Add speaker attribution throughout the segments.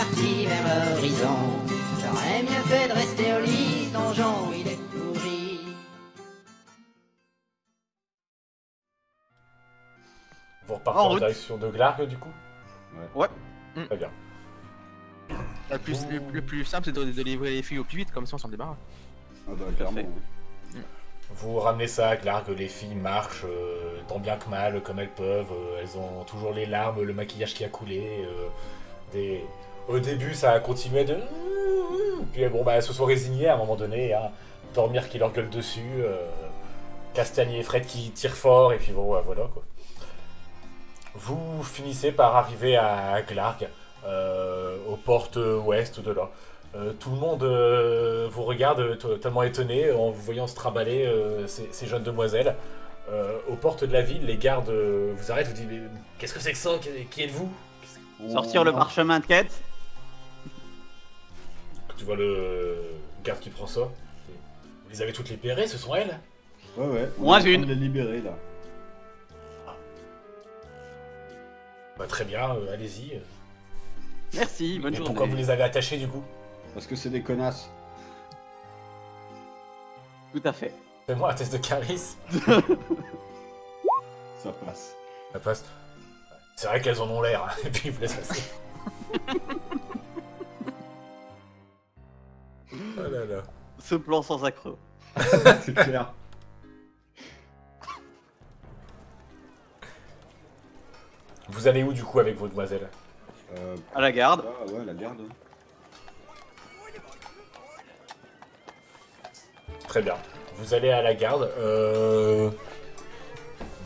Speaker 1: parti vers l'horizon. J'aurais mieux fait de rester au lit, donjon, il est tout rit.
Speaker 2: Vous repartez en direction de Glarg du coup?
Speaker 3: Ouais.
Speaker 2: Très bien.
Speaker 4: Le plus simple, c'est de livrer les filles au plus vite, comme ça on s'en débarrasse.
Speaker 5: Ah bah clairement.
Speaker 2: Vous ramenez ça à Glarg, les filles marchent tant bien que mal, comme elles peuvent. Elles ont toujours les larmes, le maquillage qui a coulé. Au début, ça a continué de... Puis bon, bah, elles se sont résignées à un moment donné. Hein. Dormir qui leur gueule dessus. Castagne et Fred qui tirent fort. Et puis bon, voilà quoi. Vous finissez par arriver à Glarg, aux portes ouest de là. Tout le monde vous regarde totalement étonné en vous voyant se trimballer ces jeunes demoiselles. Aux portes de la ville, les gardes vous arrêtent, vous disent mais qu'est-ce que c'est que ça? Qui êtes-vous?
Speaker 3: Sortir le parchemin de quête.
Speaker 2: Tu vois le garde qui prend ça. Vous les avez toutes libérées, ce sont elles?
Speaker 5: Ouais.
Speaker 3: Moi,
Speaker 5: j'ai
Speaker 3: une.
Speaker 5: les libérer là.
Speaker 2: Bah, très bien, allez-y.
Speaker 3: Merci, bonne
Speaker 2: Et
Speaker 3: journée.
Speaker 2: pourquoi vous les avez attachées du coup?
Speaker 5: Parce que c'est des connasses.
Speaker 3: Tout à fait.
Speaker 2: Fais-moi un test de charisme.
Speaker 5: Ça passe.
Speaker 2: Ça passe. C'est vrai qu'elles en ont l'air, hein. Et puis ils vous laissent passer. Oh là là.
Speaker 3: Ce plan sans accroc.
Speaker 5: C'est clair.
Speaker 2: Vous allez où du coup avec vos demoiselles?
Speaker 3: À la garde.
Speaker 5: Ah ouais, la garde.
Speaker 2: Très bien. Vous allez à la garde.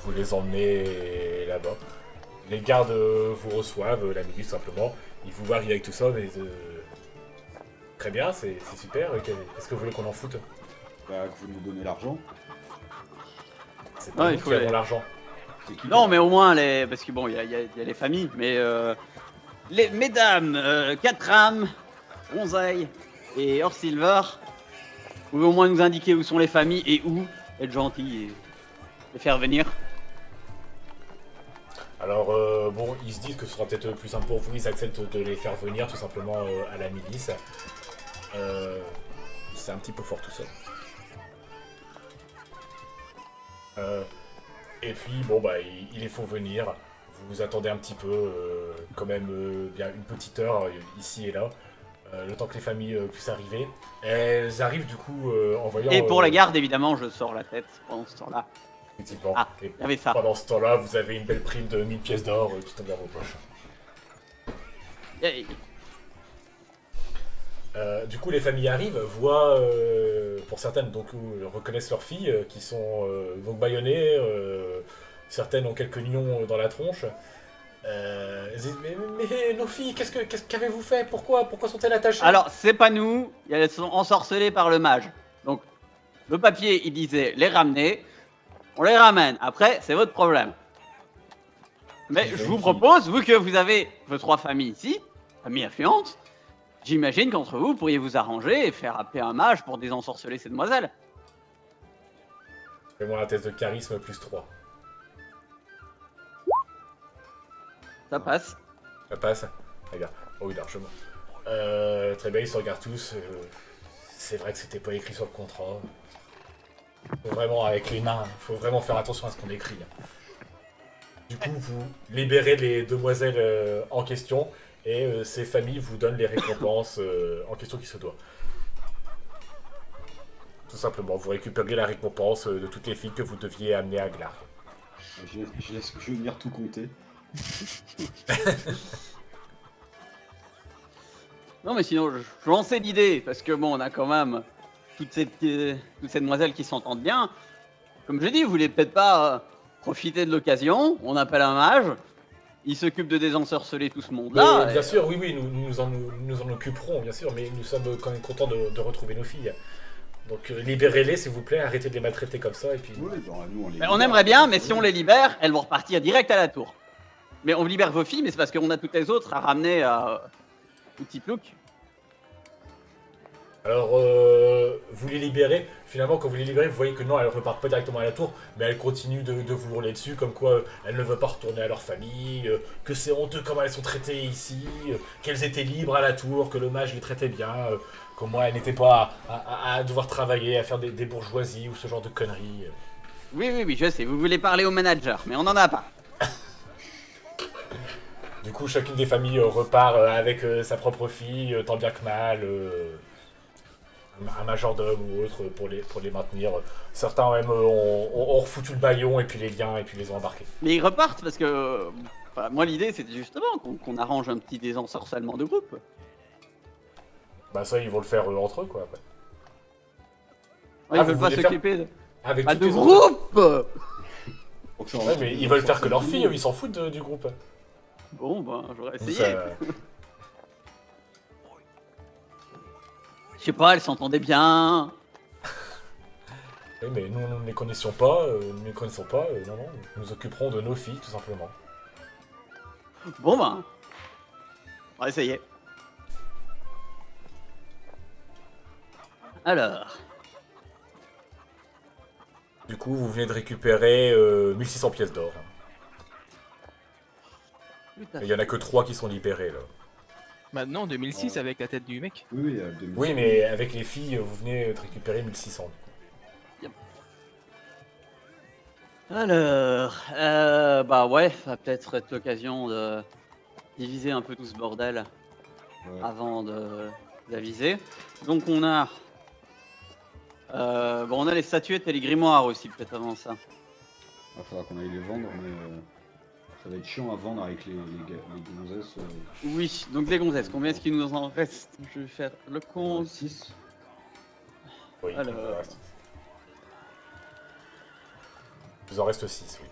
Speaker 2: Vous les emmenez là-bas. Les gardes vous reçoivent la milice simplement. Ils vous voient arriver avec tout ça, mais très bien, c'est super. Est-ce que vous voulez qu'on en foute?
Speaker 5: Bah, que vous nous donnez l'argent.
Speaker 2: C'est pas
Speaker 3: Ouais,
Speaker 2: nous
Speaker 3: il faut
Speaker 2: qui avons
Speaker 3: les-
Speaker 2: l'argent.
Speaker 5: C'est qui
Speaker 3: Non, mais au moins, les... parce que bon, il y a les familles, mais les mesdames, 4 âmes, Ronzaille et Orsilver, vous pouvez au moins nous indiquer où sont les familles et où être gentil et les faire venir.
Speaker 2: Alors, bon, ils se disent que ce sera peut-être plus simple pour vous. Ils acceptent de les faire venir tout simplement à la milice. C'est un petit peu fort tout ça. Et puis, bon, bah, il les faut venir. Vous attendez un petit peu, quand même, bien une petite heure ici et là. Le temps que les familles puissent arriver. Elles arrivent du coup en voyant...
Speaker 3: Et pour la garde, évidemment, je sors la tête pendant ce temps-là.
Speaker 2: Effectivement.
Speaker 3: Ah,
Speaker 2: Et
Speaker 3: il y avait ça.
Speaker 2: pendant ce temps-là, vous avez une belle prime de 1000 pièces d'or qui tombe dans vos poches.
Speaker 3: Yay.
Speaker 2: Du coup, les familles arrivent, voient, pour certaines, donc reconnaissent leurs filles, qui sont donc bâillonnées, certaines ont quelques nions dans la tronche. Elles disent, mais nos filles, qu'avez-vous fait? Pourquoi sont-elles attachées?
Speaker 3: Alors, c'est pas nous, elles sont ensorcelées par le mage. Donc, le papier, il disait les ramener. On les ramène. Après, c'est votre problème. Mais je vous propose, vu que vous avez vos 3 familles ici, familles affluentes, j'imagine qu'entre vous, pourriez vous arranger et faire appeler un mage pour désensorceler ces demoiselles.
Speaker 2: Fais-moi un test de charisme plus 3.
Speaker 3: Ça passe.
Speaker 2: Ça passe? Regarde. Oh oui, largement. Très bien, ils se regardent tous. C'est vrai que c'était pas écrit sur le contrat. Faut vraiment, avec les mains, faut vraiment faire attention à ce qu'on écrit. Du coup, vous libérez les demoiselles en question et ces familles vous donnent les récompenses en question qui se doivent. Tout simplement, vous récupérez la récompense de toutes les filles que vous deviez amener à Glarg.
Speaker 5: Je laisse venir tout compter.
Speaker 3: Non, mais sinon, je lançais l'idée, parce que bon, on a quand même toutes ces demoiselles qui s'entendent bien. Comme je dis, vous voulez peut-être pas profiter de l'occasion, on appelle un mage, il s'occupe de désensorceler tout ce monde-là.
Speaker 2: Bien sûr, oui, nous en occuperons, bien sûr, mais nous sommes quand même contents de retrouver nos filles. Donc libérez-les, s'il vous plaît, arrêtez de les maltraiter comme ça, et puis...
Speaker 5: Oui, bah, nous, on les
Speaker 3: On aimerait bien, mais si on les libère, elles vont repartir direct à la tour. Mais on libère vos filles, mais c'est parce qu'on a toutes les autres à ramener à Outiplouk.
Speaker 2: Alors, vous les libérez. Finalement, quand vous les libérez, vous voyez que non, elles repartent pas directement à la tour, mais elles continuent de vous hurler dessus, comme quoi elles ne veulent pas retourner à leur famille, que c'est honteux comment elles sont traitées ici, qu'elles étaient libres à la tour, que le mage les traitait bien, qu'au moins elles n'étaient pas à devoir travailler, à faire des bourgeoisies ou ce genre de conneries.
Speaker 3: Oui, je sais, vous voulez parler au manager, mais on n'en a pas.
Speaker 2: Du coup, chacune des familles repart avec sa propre fille, tant bien que mal, un majordome ou autre pour les maintenir. Certains même ont refoutu le baillon et puis les liens et puis les ont embarqués.
Speaker 3: Mais ils repartent parce que... enfin, moi l'idée c'était justement qu'on arrange un petit désensorcellement de groupe.
Speaker 2: Bah ça, ils vont le faire entre eux, quoi, après.
Speaker 3: Ouais,
Speaker 2: Ah,
Speaker 3: ils veulent
Speaker 2: vous
Speaker 3: pas
Speaker 2: voulez
Speaker 3: s'occuper de...
Speaker 2: Avec
Speaker 3: Pas
Speaker 2: toutes
Speaker 3: de
Speaker 2: les autres-
Speaker 3: groupe.
Speaker 2: Ouais, mais ils veulent faire que leur fille, eux, ils s'en foutent du groupe.
Speaker 3: Bon, ben, j'aurais essayé.
Speaker 2: Ça-
Speaker 3: Je sais pas, elles s'entendaient bien.
Speaker 2: Oui, mais nous ne les connaissions pas, non, nous nous occuperons de nos filles, tout simplement.
Speaker 3: Bon, ben, on va essayer. Alors,
Speaker 2: Du coup, vous venez de récupérer 1600 pièces d'or.
Speaker 3: putain.
Speaker 2: Et il y en a que 3 qui sont libérés, là.
Speaker 4: Maintenant, 2006 avec la tête du mec.
Speaker 5: Oui, 2000.
Speaker 2: Oui, mais avec les filles, vous venez de récupérer 1600.
Speaker 3: Alors, bah ouais, ça va peut-être être l'occasion de diviser un peu tout ce bordel
Speaker 5: Ouais.
Speaker 3: avant d'aviser. Donc on a... bon, on a les statuettes et les grimoires aussi, peut-être avant ça.
Speaker 5: Il va falloir qu'on aille les vendre, mais ça va être chiant à vendre avec les gonzesses.
Speaker 3: Oui, donc les gonzesses, combien est-ce qu'il nous en reste? Je vais faire le compte.
Speaker 5: 6.
Speaker 2: Oui,
Speaker 3: Alors.
Speaker 2: il vous en reste 6, oui.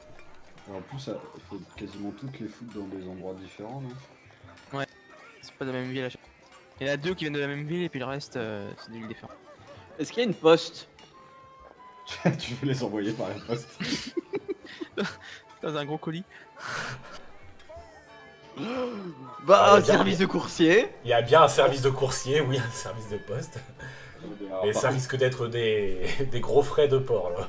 Speaker 5: En plus, il faut quasiment toutes les foutre dans des endroits différents, non?
Speaker 4: C'est pas de la même ville à chaque. Il y en a 2 qui viennent de la même ville et puis le reste, c'est des villes différentes.
Speaker 3: Est-ce qu'il y a une poste?
Speaker 5: Tu veux les envoyer par la poste?
Speaker 4: Dans un gros colis.
Speaker 3: Bah,
Speaker 2: Ah,
Speaker 3: un
Speaker 2: bien,
Speaker 3: service de coursier.
Speaker 2: Il y a bien un service de coursier, oui, un service de poste. Mais ça risque d'être des gros frais de port, là.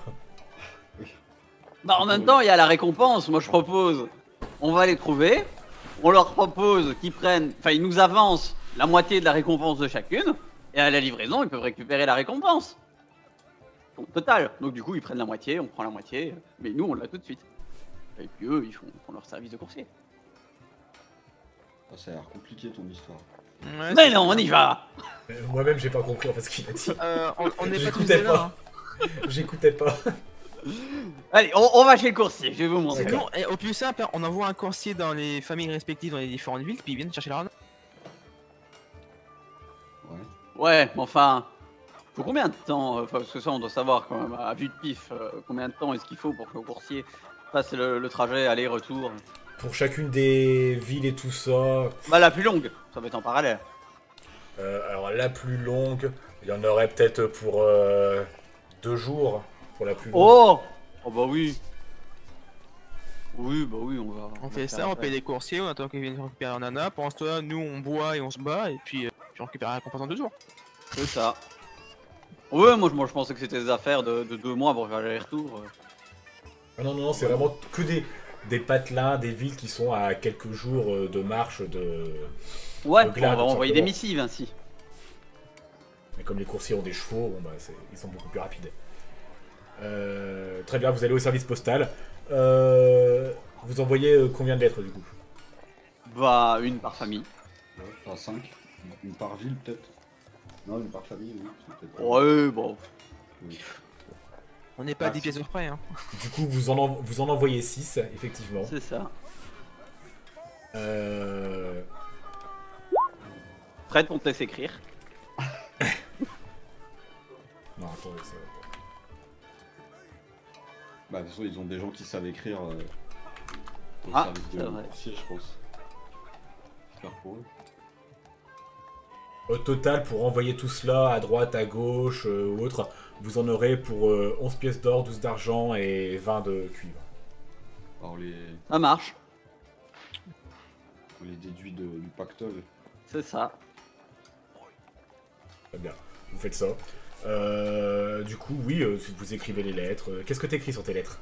Speaker 3: Bah, en même temps, il y a la récompense. Moi, je propose, on va les trouver. On leur propose qu'ils prennent, enfin, ils nous avancent la moitié de la récompense de chacune. Et à la livraison, ils peuvent récupérer la récompense. Au total. Donc, du coup, ils prennent la moitié, on prend la moitié. Mais nous, on l'a tout de suite. Et puis eux, ils font leur service de coursier.
Speaker 5: Ah, ça a l'air compliqué ton histoire.
Speaker 4: Ouais,
Speaker 3: Mais non, on y va.
Speaker 2: Moi-même, j'ai pas compris en fait ce qu'il a dit.
Speaker 4: On n'est pas tous
Speaker 2: J'écoutais
Speaker 4: des
Speaker 2: pas.
Speaker 4: là.
Speaker 2: J'écoutais pas.
Speaker 3: Allez, on va chez le coursier, je vais vous montrer.
Speaker 2: D'accord.
Speaker 4: Sinon, au plus simple, on envoie un coursier dans les familles respectives dans les différentes villes, puis ils viennent chercher la rame.
Speaker 5: Ouais.
Speaker 3: Ouais, mais enfin, faut combien de temps, parce que ça on doit savoir quand même, à vue de pif, combien de temps est-ce qu'il faut pour que le coursier fasse le trajet aller-retour?
Speaker 2: Pour chacune des villes et tout ça,
Speaker 3: Bah la plus longue, ça va être en parallèle.
Speaker 2: alors la plus longue, il y en aurait peut-être pour 2 jours, pour la plus longue.
Speaker 3: Oh. Oh bah oui. Oui, bah oui, on va...
Speaker 4: On
Speaker 3: va
Speaker 4: fait
Speaker 3: faire
Speaker 4: ça, on
Speaker 3: après.
Speaker 4: paye des coursiers, on attend qu'ils viennent récupérer un nana. Pendant ce temps-là, nous on boit et on se bat, et puis on récupère la récompense en 2 jours.
Speaker 3: C'est ça. Ouais, moi je pensais que c'était des affaires de 2 mois pour faire l'aller-retour.
Speaker 2: Ah non, c'est vraiment que des patelins, des villes qui sont à quelques jours de marche de...
Speaker 3: Ouais,
Speaker 2: Le
Speaker 3: on
Speaker 2: glade,
Speaker 3: va
Speaker 2: tout
Speaker 3: envoyer des
Speaker 2: simplement.
Speaker 3: missives ainsi.
Speaker 2: Mais comme les coursiers ont des chevaux, bon, bah, ils sont beaucoup plus rapides. Très bien, vous allez au service postal. Vous envoyez combien de lettres du coup?
Speaker 3: Bah, une par famille.
Speaker 5: Ouais, enfin 5. Une par ville peut-être. Non, une par famille, oui. c'est peut-être-
Speaker 3: Ouais, bon.
Speaker 5: Oui.
Speaker 4: On n'est pas à
Speaker 5: Ah,
Speaker 4: 10 pièces près, hein.
Speaker 2: Du coup, vous en envoyez 6, effectivement.
Speaker 3: C'est ça. Prête pour te laisser écrire.
Speaker 2: Non, attendez, ça va.
Speaker 5: Bah, de toute façon, ils ont des gens qui savent écrire au
Speaker 3: Ah,
Speaker 5: service
Speaker 3: c'est
Speaker 5: de
Speaker 3: vrai.
Speaker 5: coursier, je pense. J'espère pour eux.
Speaker 2: Au total, pour envoyer tout cela à droite, à gauche ou autre, vous en aurez pour 11 pièces d'or, 12 d'argent et 20 de cuivre.
Speaker 5: Alors,
Speaker 3: Ça marche.
Speaker 5: on les déduit du pactole.
Speaker 3: C'est ça.
Speaker 2: Très bien. vous faites ça. Du coup, oui, vous écrivez les lettres. Qu'est-ce que t'écris sur tes lettres?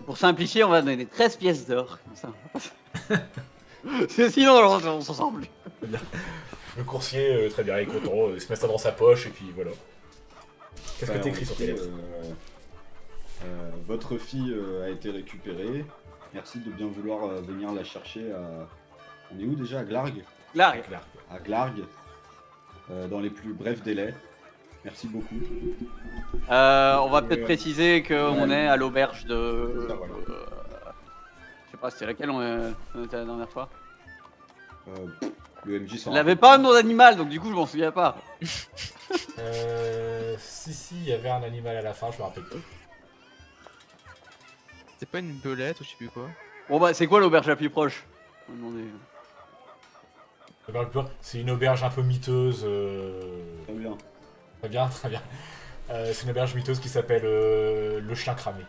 Speaker 3: Pour simplifier, on va donner 13 pièces d'or. Comme ça. Sinon, on s'en sort plus.
Speaker 2: Le coursier, très bien, il est content, il se met ça dans sa poche et puis voilà. Qu'est-ce que t'écris sur tes lettres?
Speaker 5: Votre fille a été récupérée. Merci de bien vouloir venir la chercher à... On est où déjà? À Glarg?
Speaker 3: Là,
Speaker 2: Claire.
Speaker 5: À Glarg. Dans les plus brefs délais. Merci beaucoup.
Speaker 3: on va peut-être préciser qu'on est à l'auberge de.
Speaker 5: Ça, voilà.
Speaker 3: Je sais pas, c'était laquelle on était la dernière fois.
Speaker 5: Le MJ s'en
Speaker 3: Il avait pas un nom d'animal, donc du coup, je m'en souviens pas.
Speaker 2: Si, il y avait un animal à la fin, je me rappelle plus.
Speaker 4: C'est pas une belette ou je sais plus quoi.
Speaker 3: Bon, bah, c'est quoi l'auberge la plus proche? On va demander.
Speaker 2: C'est une auberge un peu miteuse.
Speaker 5: Très bien.
Speaker 2: Très bien, très bien. C'est une auberge miteuse qui s'appelle le chien cramé.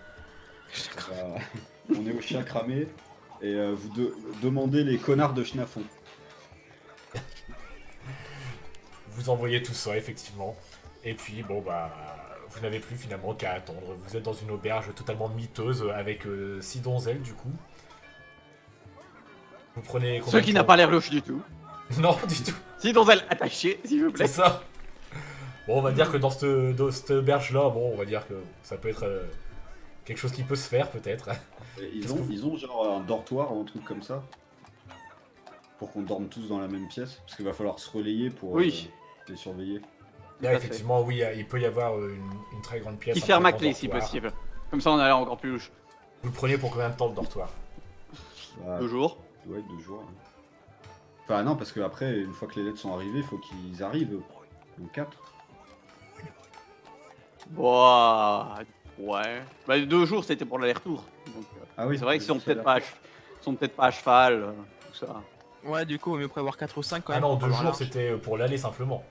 Speaker 5: On est au chien cramé et vous demandez les connards de Schnafon.
Speaker 2: Vous envoyez tout ça, effectivement. Et puis, bon, bah, vous n'avez plus finalement qu'à attendre. Vous êtes dans une auberge totalement miteuse avec 6 donzelles, du coup. Vous prenez combien
Speaker 3: Ce
Speaker 2: de
Speaker 3: qui
Speaker 2: temps
Speaker 3: n'a pas l'air louche du tout.
Speaker 2: Non, du tout.
Speaker 3: Si donzelle attachée, s'il vous plaît.
Speaker 2: C'est ça. Bon, on va dire que dans cette auberge-là, bon, on va dire que ça peut être quelque chose qui peut se faire, peut-être.
Speaker 5: Et
Speaker 2: Qu'est-ce que vous-
Speaker 5: ils ont genre un dortoir ou un truc comme ça pour qu'on dorme tous dans la même pièce parce qu'il va falloir se relayer pour
Speaker 3: Oui.
Speaker 5: les surveiller.
Speaker 2: Là,
Speaker 3: à fait.
Speaker 2: effectivement, oui, il peut y avoir une très grande pièce.
Speaker 3: Qui
Speaker 2: un
Speaker 3: ferme
Speaker 2: très
Speaker 3: à
Speaker 2: grand
Speaker 3: clé si
Speaker 2: dortoir.
Speaker 3: possible. Comme ça, on a l'air encore plus louche.
Speaker 2: Vous le prenez pour combien de temps, le dortoir?
Speaker 5: Bah,
Speaker 3: 2 jours.
Speaker 5: ouais, 2 jours. Hein. Enfin non, parce qu'après, une fois que les lettres sont arrivées, il faut qu'ils arrivent. Donc 4.
Speaker 3: Bon, ouais. Bah, 2 jours, c'était pour l'aller-retour. Donc,
Speaker 5: Ah oui,
Speaker 3: c'est vrai qu'ils sont
Speaker 5: ça a
Speaker 3: peut-être
Speaker 5: l'air.
Speaker 3: pas à cheval, tout ça.
Speaker 4: Ouais, du coup, il vaut mieux prévoir 4 ou 5 quand
Speaker 2: Ah
Speaker 4: même.
Speaker 2: non,
Speaker 4: pour
Speaker 2: 2
Speaker 4: avoir
Speaker 2: jours,
Speaker 4: large.
Speaker 2: c'était pour l'aller simplement.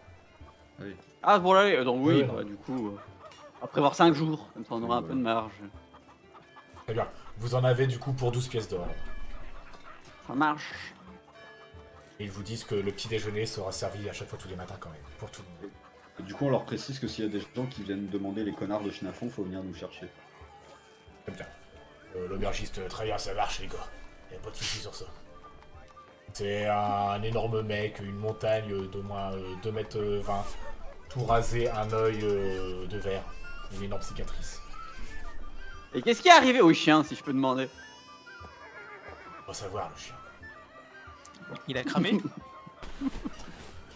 Speaker 3: Ah, pour l'aller, donc oui,
Speaker 2: Oui,
Speaker 3: bah,
Speaker 2: non.
Speaker 3: du coup, on va prévoir 5 jours, comme ça on aura un
Speaker 5: Ouais.
Speaker 3: peu de marge.
Speaker 2: Très bien. Vous en avez du coup pour 12 pièces d'or.
Speaker 3: Ça marche.
Speaker 2: Et ils vous disent que le petit déjeuner sera servi à chaque fois tous les matins quand même, pour tout le monde.
Speaker 5: Et du coup, on leur précise que s'il y a des gens qui viennent demander les connards de Schnafon, faut venir nous chercher.
Speaker 2: Très bien. L'aubergiste, très bien, ça marche les gars. Y'a pas de soucis sur ça. C'est un énorme mec, une montagne d'au moins 2 mètres 20, tout rasé, un œil de verre, une énorme cicatrice.
Speaker 3: Et qu'est-ce qui est arrivé au chien, si je peux demander?
Speaker 2: On va savoir le chien.
Speaker 4: Il a cramé.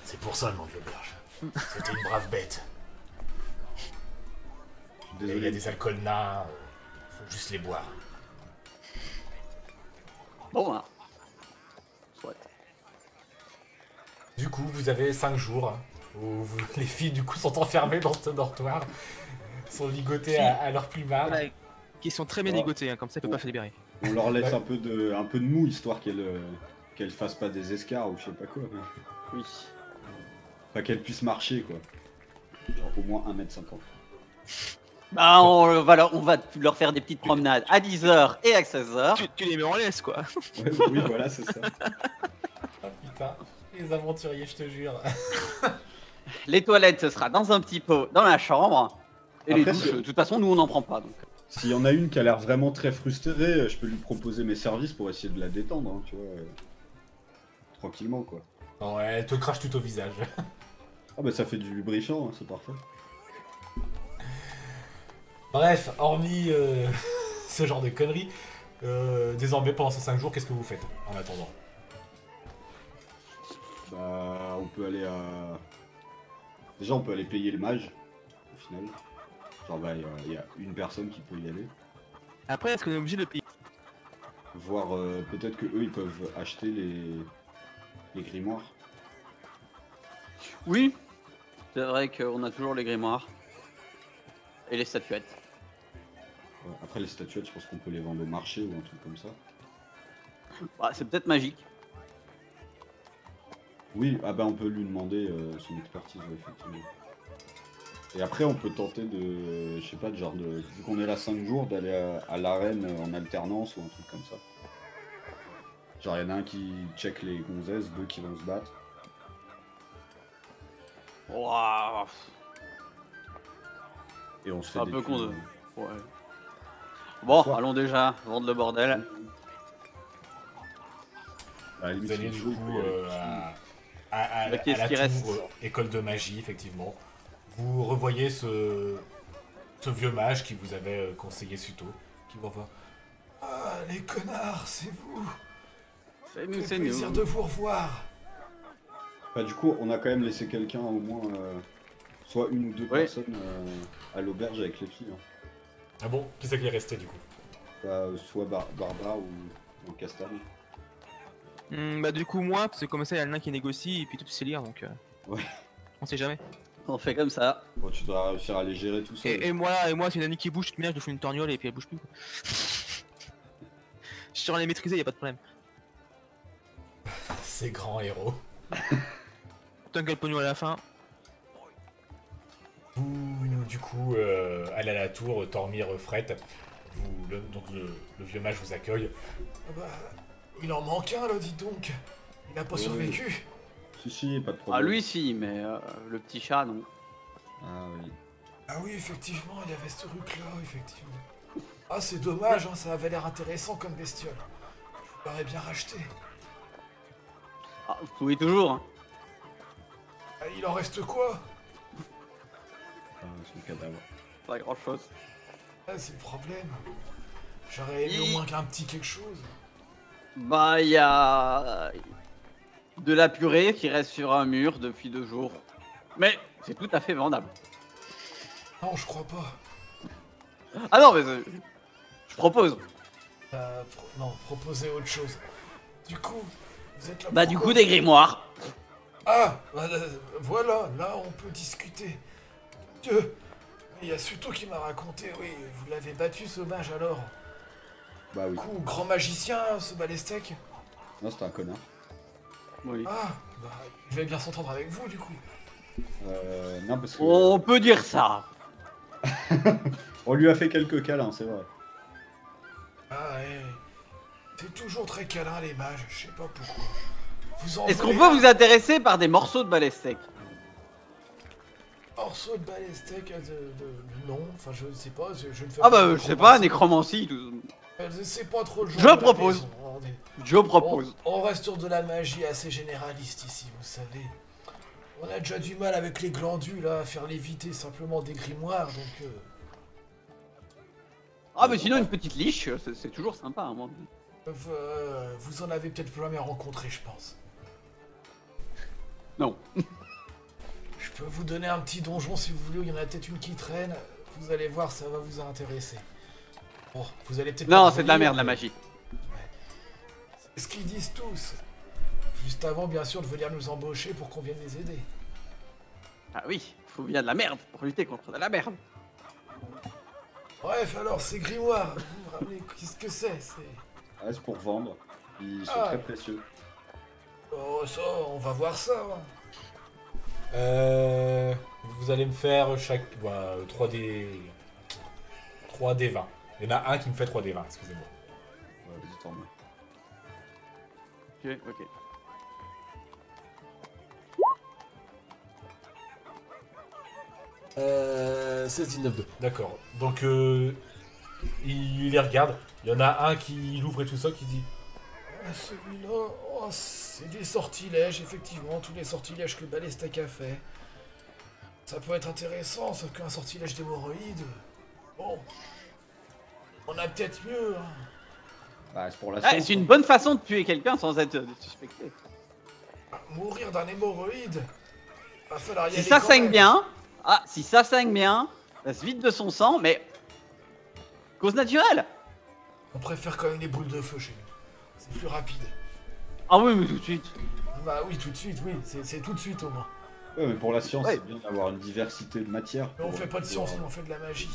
Speaker 2: C'est pour ça le nom de l'auberge. C'était une brave bête. Et il y a
Speaker 5: Désolé.
Speaker 2: des alcools nains, faut juste les boire.
Speaker 3: Bon, hein. Soit.
Speaker 2: Du coup, vous avez 5 jours où les filles du coup sont enfermées dans ce dortoir, sont ligotées à leur plumard.
Speaker 4: Voilà, qui sont très bien
Speaker 5: Oh.
Speaker 4: ligotés, hein, comme ça, il peut
Speaker 5: Oh.
Speaker 4: pas se libérer.
Speaker 5: On leur laisse
Speaker 2: Ouais.
Speaker 5: un peu de mou, histoire qu'elles fassent pas des escarres ou je sais pas quoi.
Speaker 3: Oui.
Speaker 5: Enfin, qu'elles puissent marcher, quoi. Genre au moins 1m50.
Speaker 3: Bah, on va leur faire des petites promenades à 10h et à 16h.
Speaker 4: Tu les mets en laisse, quoi.
Speaker 5: Ouais, oui, voilà, c'est ça.
Speaker 2: Ah putain, les aventuriers, je te jure.
Speaker 3: Les toilettes, ce sera dans un petit pot dans la chambre. Et
Speaker 5: Après,
Speaker 3: les douches,
Speaker 5: c'est-
Speaker 3: de toute façon, nous on n'en prend pas. Donc.
Speaker 5: S'il y en a une qui a l'air vraiment très frustrée, je peux lui proposer mes services pour essayer de la détendre, hein, tu vois. Tranquillement, quoi.
Speaker 2: Non, elle te crache tout au visage.
Speaker 5: Ah bah ça fait du lubrifiant, hein, c'est parfait.
Speaker 2: Bref, hormis ce genre de conneries, désormais pendant ces 5 jours, qu'est-ce que vous faites en attendant?
Speaker 5: Bah on peut aller à... Déjà on peut aller payer le mage, au final. Genre bah il y a une personne qui peut y aller.
Speaker 4: Après, est-ce qu'on est obligé de payer?
Speaker 5: Voir peut-être que eux ils peuvent acheter les grimoires.
Speaker 3: Oui, c'est vrai qu'on a toujours les grimoires. Et les statuettes.
Speaker 5: Ouais, après les statuettes je pense qu'on peut les vendre au marché ou un truc comme ça.
Speaker 3: Bah, c'est peut-être magique.
Speaker 5: Oui, ah bah on peut lui demander son expertise, ouais, effectivement. Et après on peut tenter de, je sais pas, vu qu'on est là 5 jours, d'aller à l'arène en alternance ou un truc comme ça. Genre il y en a un qui check les gonzesses, 2 qui vont se battre.
Speaker 3: Ouah.
Speaker 5: Et on se
Speaker 3: C'est
Speaker 5: fait
Speaker 3: un
Speaker 5: des
Speaker 3: peu con
Speaker 5: thunes.
Speaker 3: de... Ouais. Bon,
Speaker 5: Soit-
Speaker 3: allons déjà, vendre le bordel.
Speaker 5: À la limite,
Speaker 2: Vous allez
Speaker 5: si
Speaker 2: du
Speaker 5: tu veux,
Speaker 2: coup
Speaker 5: il peut y aller.
Speaker 2: à
Speaker 3: Mais qu'est-ce
Speaker 2: la
Speaker 3: qui
Speaker 2: tour
Speaker 3: reste
Speaker 2: école de magie, effectivement. Vous revoyez ce vieux mage qui vous avait conseillé si tôt, qui vous revoit. Ah, les connards, c'est vous.
Speaker 3: C'est nous,
Speaker 2: Quel
Speaker 3: c'est
Speaker 2: plaisir
Speaker 3: nous.
Speaker 2: de vous revoir.
Speaker 5: Bah, du coup, on a quand même laissé quelqu'un, au moins, soit une ou deux
Speaker 3: Oui.
Speaker 5: personnes à l'auberge avec les filles. Hein.
Speaker 2: Ah bon, qui c'est qui est resté du coup?
Speaker 5: Bah, soit Barbara ou Castagne.
Speaker 4: Bah du coup moi, parce que comme ça il y a l'un qui négocie et puis tout c'est lire donc
Speaker 5: Ouais.
Speaker 4: on sait jamais.
Speaker 3: On fait comme ça.
Speaker 5: Bon, tu devras réussir à les gérer tout seul.
Speaker 4: Et moi c'est une amie qui bouge, je lui fais une torgnole et puis elle bouge plus. Quoi. Je saurais les maîtriser, y a pas de problème.
Speaker 2: Ces grands héros.
Speaker 4: Tant qu'elle pognon à la fin.
Speaker 2: Vous, du coup, allez à la tour, Tormir, Fret. Donc le vieux mage vous accueille. Ah bah, il en manque un là, dis donc. Il n'a pas
Speaker 5: Oui.
Speaker 2: survécu.
Speaker 5: Si, pas de
Speaker 3: Ah,
Speaker 5: problème.
Speaker 3: lui, si, mais le petit chat, non.
Speaker 5: Ah oui.
Speaker 2: Ah oui, effectivement, il y avait ce truc-là, effectivement. Ah, c'est dommage, hein, ça avait l'air intéressant comme bestiole. Je vous l'aurais bien racheté.
Speaker 3: Ah, vous pouvez toujours, hein.
Speaker 2: Ah, il en reste quoi?
Speaker 5: Ah, son cadavre.
Speaker 3: Pas grand chose.
Speaker 2: Ah, c'est le problème. J'aurais aimé au moins qu'un petit quelque chose.
Speaker 3: Bah, il y a de la purée qui reste sur un mur depuis 2 jours. Mais c'est tout à fait vendable.
Speaker 2: Non, je crois pas.
Speaker 3: Ah non, mais je propose.
Speaker 2: Non, proposez autre chose. Du coup, vous êtes là
Speaker 3: Bah, du
Speaker 2: pourquoi?
Speaker 3: coup, des grimoires.
Speaker 2: Ah, voilà, là on peut discuter. Dieu, il y a Suto qui m'a raconté, oui, vous l'avez battu ce mage alors.
Speaker 5: Bah oui.
Speaker 2: Du coup, grand magicien, ce balestec.
Speaker 5: Non, c'était un connard.
Speaker 3: Oui.
Speaker 2: Ah, bah, il devait bien s'entendre avec vous du coup.
Speaker 5: Non, parce que.
Speaker 3: On peut dire ça.
Speaker 5: On lui a fait quelques câlins, c'est vrai.
Speaker 2: Ah, ouais. C'est toujours très câlin les mages, je sais pas pourquoi. Vous en
Speaker 3: Est-ce qu'on
Speaker 2: voulez
Speaker 3: peut
Speaker 2: un
Speaker 3: vous intéresser par des morceaux de balestek?
Speaker 2: morceau de balestec non, enfin je ne sais pas, je ne fais
Speaker 3: Ah
Speaker 2: pas
Speaker 3: bah,
Speaker 2: de
Speaker 3: je sais pas,
Speaker 2: nécromancie.
Speaker 3: nécromancie. Tout...
Speaker 2: C'est pas trop le genre
Speaker 3: Je
Speaker 2: de la
Speaker 3: propose.
Speaker 2: maison, on est-
Speaker 3: Je propose.
Speaker 2: On reste sur de la magie assez généraliste ici, vous savez. On a déjà du mal avec les glandules là, à faire léviter simplement des grimoires, donc...
Speaker 3: Ah mais sinon, une petite liche, c'est toujours sympa, hein, moi.
Speaker 2: vous en avez peut-être jamais rencontré, je pense.
Speaker 3: Non.
Speaker 2: Je peux vous donner un petit donjon si vous voulez, il y en a peut-être une qui traîne. Vous allez voir, ça va vous intéresser. Bon, vous allez peut-être...
Speaker 3: Non,
Speaker 2: pas
Speaker 3: c'est de la
Speaker 2: revenir,
Speaker 3: merde, la
Speaker 2: mais
Speaker 3: magie.
Speaker 2: C'est ce qu'ils disent tous. Juste avant, bien sûr, de venir nous embaucher pour qu'on vienne les aider.
Speaker 3: Ah oui, faut bien de la merde pour lutter contre de la merde.
Speaker 2: Bref, alors, ces grimoires, vous me rappelez, qu'est-ce que c'est?
Speaker 5: Ah, c'est pour vendre. Ils sont
Speaker 2: Ah.
Speaker 5: très précieux.
Speaker 2: Oh, ça, on va voir ça. Hein. Vous allez me faire chaque 3D 3D20. Il y en a un qui me fait 3D20, excusez-moi.
Speaker 5: Ouais, vas-y, t'en mets.
Speaker 3: Ok, ok.
Speaker 2: Euh, 16-19-2. D'accord. Donc, il les regarde. Il y en a un qui l'ouvre et tout ça, qui dit celui-là, oh, c'est des sortilèges, effectivement, tous les sortilèges que Balestek a fait. Ça peut être intéressant, sauf qu'un sortilège d'hémorroïdes. Bon. On a peut-être mieux. Hein.
Speaker 5: Bah, c'est pour la
Speaker 3: Ah,
Speaker 5: science.
Speaker 3: c'est une bonne façon de tuer quelqu'un sans être suspecté.
Speaker 2: Mourir d'un hémorroïde. Va falloir y
Speaker 3: Si
Speaker 2: aller
Speaker 3: ça
Speaker 2: quand
Speaker 3: saigne
Speaker 2: même.
Speaker 3: bien, si ça saigne bien, ça se vide de son sang, mais cause naturelle.
Speaker 2: On préfère quand même les boules de feu chez nous. C'est plus rapide.
Speaker 3: Ah oui, mais tout de suite.
Speaker 2: Bah oui, tout de suite, oui. C'est tout de suite au moins.
Speaker 5: Ouais, mais pour la science,
Speaker 3: Ouais.
Speaker 5: c'est bien d'avoir une diversité de matières.
Speaker 2: Mais on
Speaker 5: pour
Speaker 2: fait pas de
Speaker 5: pouvoir-
Speaker 2: science, nous on fait de la magie.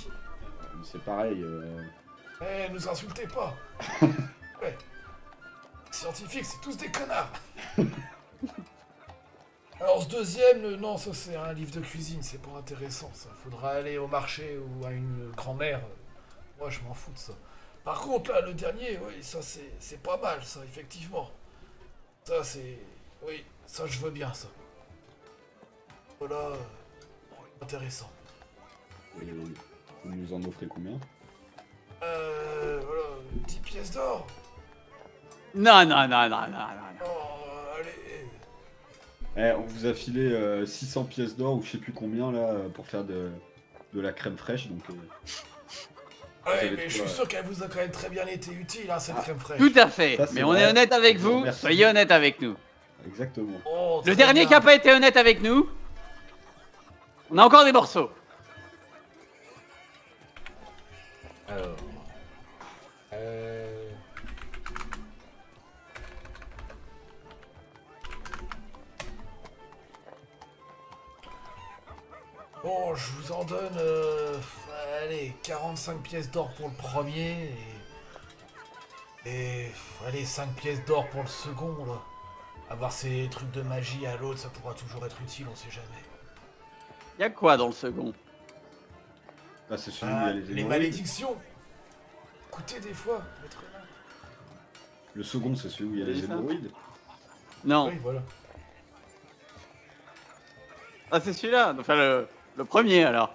Speaker 5: C'est pareil.
Speaker 2: Eh, nous insultez pas. Ouais. Scientifiques, c'est tous des connards. Alors ce deuxième, non, ça c'est un livre de cuisine, c'est pas intéressant ça. Faudra aller au marché ou à une grand-mère. Moi je m'en fous de ça. Par contre là, le dernier, oui, ça c'est pas mal ça, effectivement. Ça c'est... Oui, ça je veux bien ça. Voilà, intéressant.
Speaker 5: Et Vous nous en offrez combien?
Speaker 2: Voilà, 10 pièces d'or.
Speaker 3: Non, non, non, non, non, non.
Speaker 2: Oh, allez.
Speaker 5: On vous a filé 600 pièces d'or ou je sais plus combien là pour faire de la crème fraîche, donc...
Speaker 2: Ouais,
Speaker 5: savez
Speaker 2: mais je
Speaker 5: quoi,
Speaker 2: suis sûr qu'elle vous a quand même très bien été utile, hein, cette crème fraîche.
Speaker 3: Tout à fait.
Speaker 5: Ça, c'est
Speaker 3: Mais on
Speaker 5: vrai.
Speaker 3: est honnête avec
Speaker 5: Bon,
Speaker 3: vous,
Speaker 5: merci.
Speaker 3: soyez honnête avec nous.
Speaker 5: Exactement.
Speaker 2: Oh,
Speaker 3: Le
Speaker 2: très
Speaker 3: dernier
Speaker 2: bien.
Speaker 3: qui a pas été honnête avec nous, on a encore des morceaux.
Speaker 2: Alors... Bon, je vous en donne... allez, 45 pièces d'or pour le premier, et allez, 5 pièces d'or pour le second, là. Avoir ces trucs de magie à l'autre, ça pourra toujours être utile, on sait jamais.
Speaker 3: Y'a quoi dans le second?
Speaker 5: Ah, c'est celui où il y
Speaker 2: Ah,
Speaker 5: a les
Speaker 2: les
Speaker 5: hémorroïdes.
Speaker 2: malédictions. Écoutez des fois, maître nain.
Speaker 5: Le second, c'est celui où il y a les
Speaker 3: C'est ça.
Speaker 5: hémorroïdes.
Speaker 3: Non.
Speaker 2: Oui, voilà.
Speaker 3: Ah, c'est celui-là. Enfin, le premier alors.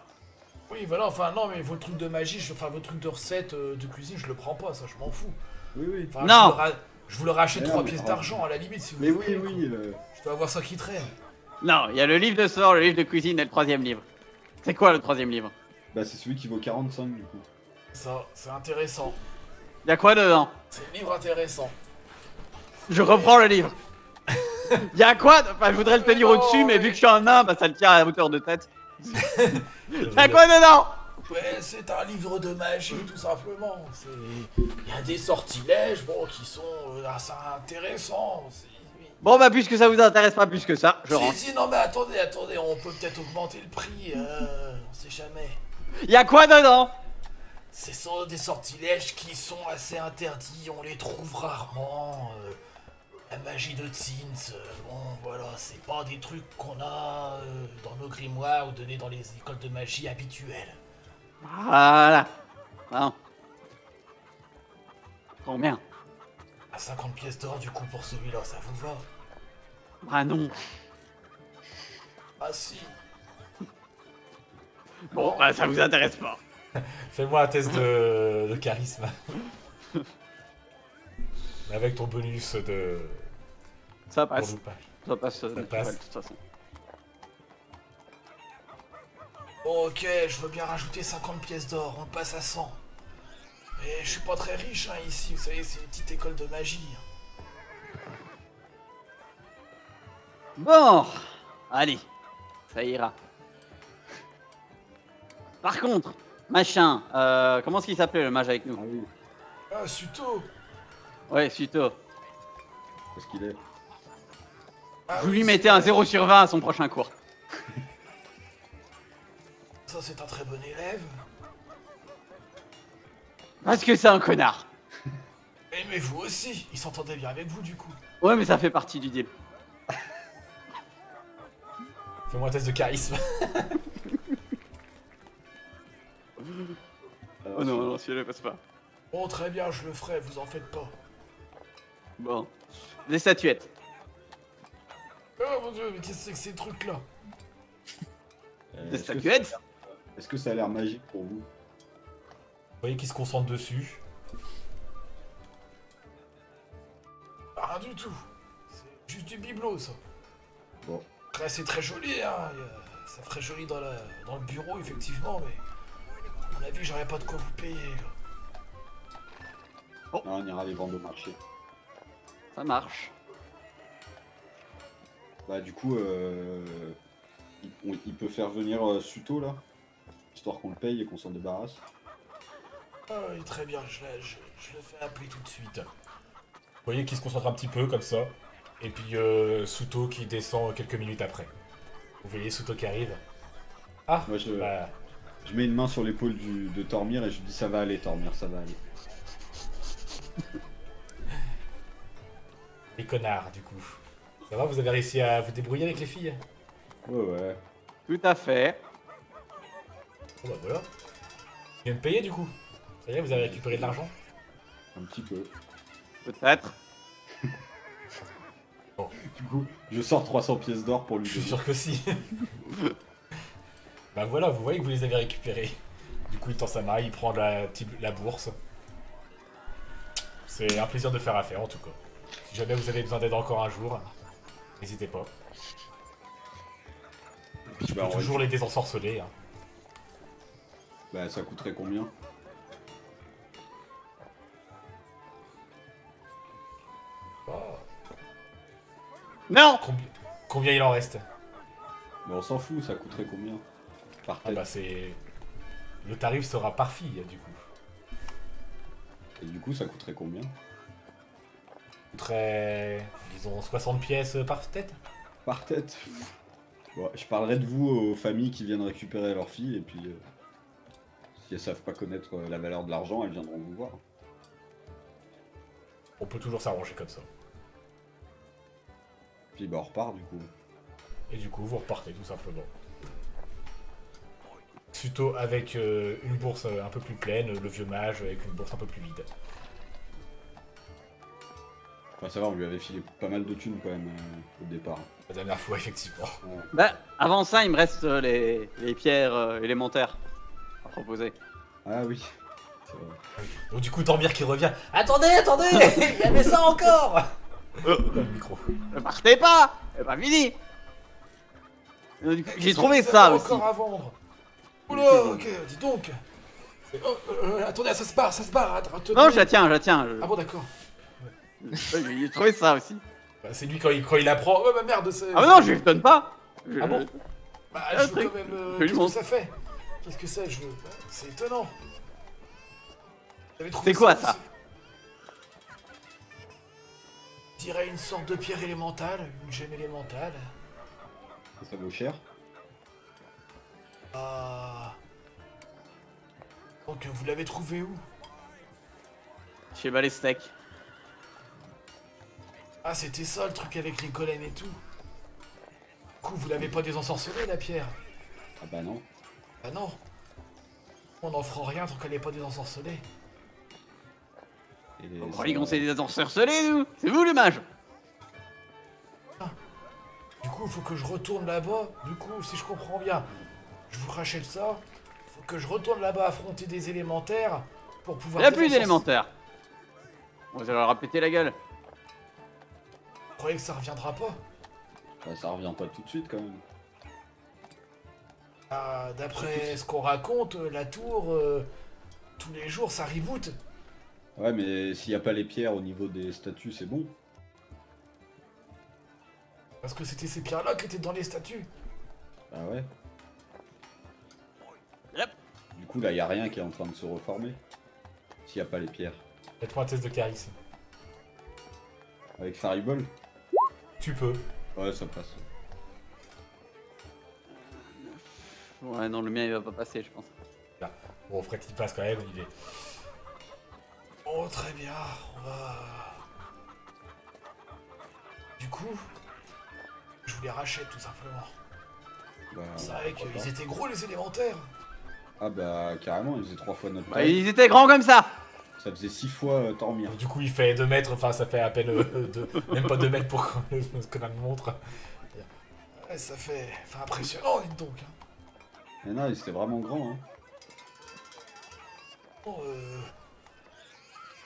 Speaker 2: Oui, voilà, enfin, non, mais vos trucs de magie, enfin, vos trucs de recettes de cuisine, je le prends pas, ça, je m'en fous.
Speaker 5: Oui, oui.
Speaker 2: Enfin,
Speaker 3: Non.
Speaker 2: je vous le rachète
Speaker 5: Mais
Speaker 2: 3
Speaker 5: non, mais
Speaker 2: pièces
Speaker 5: oh.
Speaker 2: d'argent, à la limite, si vous
Speaker 5: Mais oui,
Speaker 2: voulez.
Speaker 5: oui.
Speaker 2: Je dois avoir ça qui traîne.
Speaker 3: Non, il y a le livre de sort, le livre de cuisine et le troisième livre. C'est quoi le troisième livre?
Speaker 5: Bah, c'est celui qui vaut 45 du coup.
Speaker 2: Ça, c'est intéressant.
Speaker 3: Y'a quoi dedans?
Speaker 2: C'est un livre intéressant.
Speaker 3: Je reprends le livre. Y'a quoi? Enfin, je voudrais le tenir
Speaker 2: Non,
Speaker 3: au-dessus, mais
Speaker 2: mais-
Speaker 3: vu que je suis un nain, bah ça le tient à hauteur de tête. Y'a quoi dedans?
Speaker 2: Ouais, c'est un livre de magie, tout simplement. Il y a des sortilèges, bon, qui sont assez intéressants.
Speaker 3: Bon, bah, puisque ça vous intéresse pas plus que ça, je rentre.
Speaker 2: Si, non, mais attendez, on peut peut-être augmenter le prix, on sait jamais.
Speaker 3: Y'a quoi dedans?
Speaker 2: Ce sont des sortilèges qui sont assez interdits, on les trouve rarement. La magie de Tzins, bon voilà, c'est pas des trucs qu'on a dans nos grimoires ou donnés dans les écoles de magie habituelles.
Speaker 3: Voilà. Bon. Combien?
Speaker 2: À 50 pièces d'or du coup pour celui-là, ça vous va?
Speaker 3: Ah non.
Speaker 2: Ah si.
Speaker 3: Bon, bah, ça vous intéresse pas.
Speaker 2: Fais-moi un test de charisme. Avec ton bonus de...
Speaker 3: Ça passe.
Speaker 2: pour
Speaker 3: Ça passe, naturel,
Speaker 2: passe.
Speaker 3: de toute façon.
Speaker 2: Ok, je veux bien rajouter 50 pièces d'or, on passe à 100. Mais je suis pas très riche hein, ici, vous savez, c'est une petite école de magie.
Speaker 3: Bon. Allez. Ça ira. Par contre, machin, comment est-ce qu'il s'appelait le mage avec nous?
Speaker 5: Ah oui,
Speaker 2: Ah, Suto.
Speaker 3: Ouais, Suto.
Speaker 5: parce qu'il est.
Speaker 2: Ah,
Speaker 3: Vous
Speaker 2: oui,
Speaker 3: lui
Speaker 2: c'est
Speaker 3: mettez un
Speaker 2: vrai.
Speaker 3: 0 sur 20 à son prochain cours.
Speaker 2: Ça, c'est un très bon élève.
Speaker 3: Parce que c'est un connard.
Speaker 2: Mais vous aussi, il s'entendait bien avec vous du coup.
Speaker 3: Ouais, mais ça fait partie du deal.
Speaker 2: Fais-moi un test de charisme.
Speaker 3: Oh non, non, celui-là passe pas.
Speaker 2: Bon, très bien, je le ferai, vous en faites pas.
Speaker 3: Bon. Des statuettes.
Speaker 2: Oh mon dieu, mais qu'est-ce que c'est que ces trucs-là?
Speaker 3: Des
Speaker 5: Est-ce que
Speaker 3: statuettes?
Speaker 5: ça- Est-ce que ça a l'air magique pour vous?
Speaker 2: Vous voyez qui se concentre dessus? Rien du tout. C'est juste du bibelot, ça.
Speaker 5: Bon.
Speaker 2: Après, c'est très joli, hein. Ça ferait joli dans le bureau, effectivement, mais... À mon avis, j'aurais pas de quoi vous payer, là.
Speaker 5: Non, on ira les vendre au marché.
Speaker 3: Ça marche.
Speaker 5: Bah du coup, il peut faire venir Suto là, histoire qu'on le paye et qu'on s'en débarrasse.
Speaker 2: Ah oui, très bien, je le fais appeler tout de suite. Vous voyez qu'il se concentre un petit peu, comme ça. Et puis, Suto qui descend quelques minutes après. Vous voyez Suto qui arrive. Ah,
Speaker 5: Moi je
Speaker 2: bah,
Speaker 5: mets une main sur l'épaule de Tormir et je lui dis ça va aller Tormir, ça va aller.
Speaker 2: les connards, du coup. Ça va, vous avez réussi à vous débrouiller avec les filles?
Speaker 5: Ouais ouais.
Speaker 3: Tout à fait.
Speaker 2: Bon bah voilà. Tu viens de payer, du coup. Ça y est, vous avez récupéré de l'argent?
Speaker 5: Un petit peu.
Speaker 3: Peut-être.
Speaker 5: Du coup, je sors 300 pièces d'or pour lui
Speaker 2: Je suis
Speaker 5: donner.
Speaker 2: sûr que si. Bah voilà, vous voyez que vous les avez récupérés. Du coup, il tend sa main, il prend la bourse. C'est un plaisir de faire affaire en tout cas. Si jamais vous avez besoin d'aide encore un jour, n'hésitez pas. Je peux toujours les désensorceler. Hein.
Speaker 5: Bah ça coûterait combien?
Speaker 2: Oh.
Speaker 3: Non!
Speaker 2: Combien il en reste?
Speaker 5: Bah on s'en fout, ça coûterait combien? Par
Speaker 2: Ah
Speaker 5: tête.
Speaker 2: bah c'est... Le tarif sera par fille du coup.
Speaker 5: Et du coup ça coûterait combien?
Speaker 2: Ça coûterait... disons 60 pièces par tête.
Speaker 5: Par tête? Bon, je parlerai de vous aux familles qui viennent récupérer leur fille et puis si elles savent pas connaître la valeur de l'argent, elles viendront vous voir.
Speaker 2: On peut toujours s'arranger comme ça.
Speaker 5: Puis bah on repart du coup.
Speaker 2: Et du coup vous repartez tout simplement. Plutôt avec une bourse un peu plus pleine, le vieux mage avec une bourse un peu plus vide.
Speaker 5: Enfin ça va, on lui avait filé pas mal de thunes quand même au départ.
Speaker 2: La dernière fois effectivement.
Speaker 5: Ouais.
Speaker 3: Bah, avant ça, il me reste les pierres élémentaires à proposer.
Speaker 5: Ah oui. C'est vrai.
Speaker 2: Donc du coup Tambir qui revient. Attendez, il y avait ça encore. Le micro.
Speaker 3: Ne partez pas! C'est pas fini! J'ai trouvé ça aussi.
Speaker 2: Encore à vendre. Oula, ok, dis donc. Attendez, ça se barre.
Speaker 3: Non, je la tiens.
Speaker 2: Ah bon, d'accord.
Speaker 3: J'ai trouvé ça aussi.
Speaker 2: Bah, c'est lui quand il apprend. Oh bah merde, c'est.
Speaker 3: Ah mais non, je lui donne pas!
Speaker 2: Ah bon? Bah,
Speaker 3: Un
Speaker 2: je veux
Speaker 3: truc.
Speaker 2: quand même.
Speaker 3: Je lui
Speaker 2: Qu'est-ce que
Speaker 3: montre.
Speaker 2: ça fait? Qu'est-ce que c'est? Je veux. C'est étonnant. J'avais trouvé
Speaker 3: C'est quoi ça?
Speaker 2: aussi. Je dirais une sorte de pierre élémentale, une gemme élémentale.
Speaker 5: Ça vaut cher.
Speaker 2: Ah. Donc vous l'avez trouvé où?
Speaker 3: Chez Balestec.
Speaker 2: Ah, c'était ça le truc avec les golems et tout. Du coup, vous l'avez pas désensorcelé la pierre?
Speaker 5: Ah bah non.
Speaker 2: Ah non. On n'en fera rien tant qu'elle n'est pas désensorcelée.
Speaker 5: Et
Speaker 3: Vous
Speaker 5: ça-
Speaker 3: croyez qu'on s'est ensorcelés, nous? C'est vous, le mage?
Speaker 2: Du coup, il faut que je retourne là-bas. Du coup, si je comprends bien, je vous rachète ça. Il faut que je retourne là-bas affronter des élémentaires pour
Speaker 3: Il
Speaker 2: pouvoir...
Speaker 3: n'y a plus
Speaker 2: désensorceler-
Speaker 3: d'élémentaires. On va leur péter la gueule.
Speaker 2: Vous croyez que ça reviendra pas?
Speaker 5: Bah, ça revient pas tout de suite quand même.
Speaker 2: Ah, d'après ce qu'on raconte, la tour, tous les jours, ça reboot.
Speaker 5: Ouais mais s'il y a pas les pierres au niveau des statues, c'est bon.
Speaker 2: Parce que c'était ces pierres-là qui étaient dans les statues.
Speaker 5: Bah ouais.
Speaker 3: Yep.
Speaker 5: Du coup là y a rien qui est en train de se reformer. S'il y a pas les pierres.
Speaker 2: Faites-moi un test de charisme.
Speaker 5: Avec Faribol?
Speaker 2: Tu peux.
Speaker 5: Ouais ça passe.
Speaker 3: Ouais, non, le mien, il va pas passer, je pense.
Speaker 2: Bon, Fred, il passe quand même, il est... Oh, très bien, on va... Du coup, je vous les rachète tout simplement.
Speaker 5: Bah,
Speaker 2: C'est vrai
Speaker 5: pourquoi
Speaker 2: qu'ils
Speaker 5: pas.
Speaker 2: étaient gros les élémentaires.
Speaker 5: Ah bah carrément, ils faisaient 3 fois notre
Speaker 3: Bah,
Speaker 5: taille.
Speaker 3: ils étaient grands comme ça!
Speaker 5: Ça faisait 6 fois Tormir.
Speaker 2: Du coup, il fait 2 mètres, enfin, ça fait à peine même pas 2 mètres pour ce que l'on montre. Ouais, ça fait... Enfin, impressionnant, dites donc. Hein.
Speaker 5: Mais non, c'était vraiment grand hein.
Speaker 2: Bon,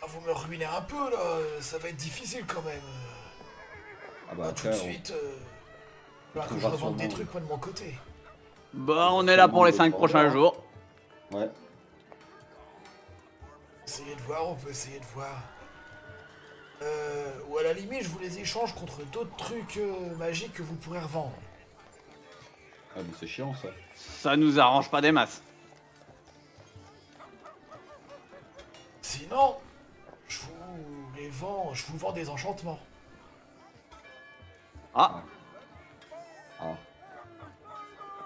Speaker 2: ah, vous me ruinez un peu, là. Ça va être difficile, quand même.
Speaker 5: Ah bah
Speaker 2: Tout
Speaker 5: après,
Speaker 2: de suite, il va que je revende des trucs, moi, de mon côté.
Speaker 3: Bah, on est là pour les 5 prochains jours.
Speaker 5: Ouais.
Speaker 2: Essayez de voir, on peut essayer de voir. Ou à la limite, je vous les échange contre d'autres trucs magiques que vous pourrez revendre.
Speaker 5: Ah mais c'est chiant ça.
Speaker 3: Ça nous arrange pas des masses.
Speaker 2: Sinon, je vous les vends, je vous vends des enchantements.
Speaker 3: Ah,
Speaker 5: Ah.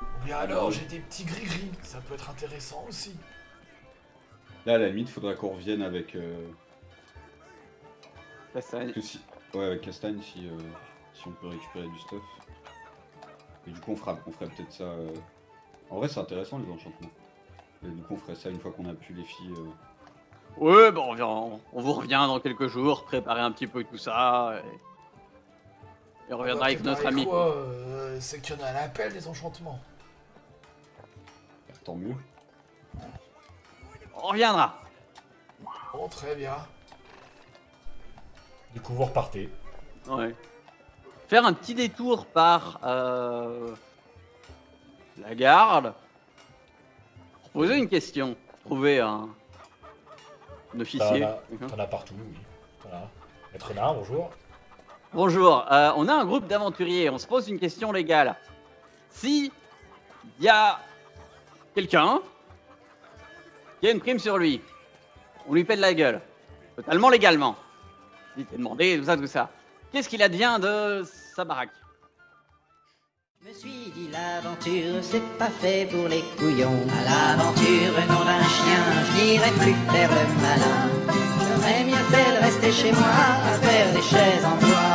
Speaker 2: Ou bien alors, j'ai des petits gris-gris, ça peut être intéressant aussi.
Speaker 5: Là à la limite, faudra qu'on revienne avec...
Speaker 3: ça,
Speaker 5: que si... Ouais avec Castagne si on peut récupérer du stuff. Et du coup on ferait peut-être ça... En vrai c'est intéressant les enchantements. Et du coup on ferait ça une fois qu'on a pu les filles...
Speaker 3: ouais, bon, on vous revient dans quelques jours, préparer un petit peu tout ça. Et on reviendra avec notre ami.
Speaker 2: Quoi, c'est qu'il y en a à l'appel des enchantements.
Speaker 5: Tant mieux.
Speaker 3: On reviendra.
Speaker 2: Bon, très bien. Du coup, vous repartez.
Speaker 3: Ouais. Faire un petit détour par la garde. Poser une question. Trouver un officier.
Speaker 2: T'en as partout, oui. T'en as. Maître Nain, bonjour.
Speaker 3: Bonjour, on a un groupe d'aventuriers, on se pose une question légale. Si il y a quelqu'un qui a une prime sur lui, on lui pète la gueule, totalement légalement. Il t'est demandé, tout ça. Qu'est-ce qu'il advient de sa baraque?
Speaker 1: Je me suis dit l'aventure c'est pas fait pour les couillons. À l'aventure nom d'un chien, je n'irai plus faire le malin. J'aurais mieux fait de rester chez moi à faire des chaises en bois.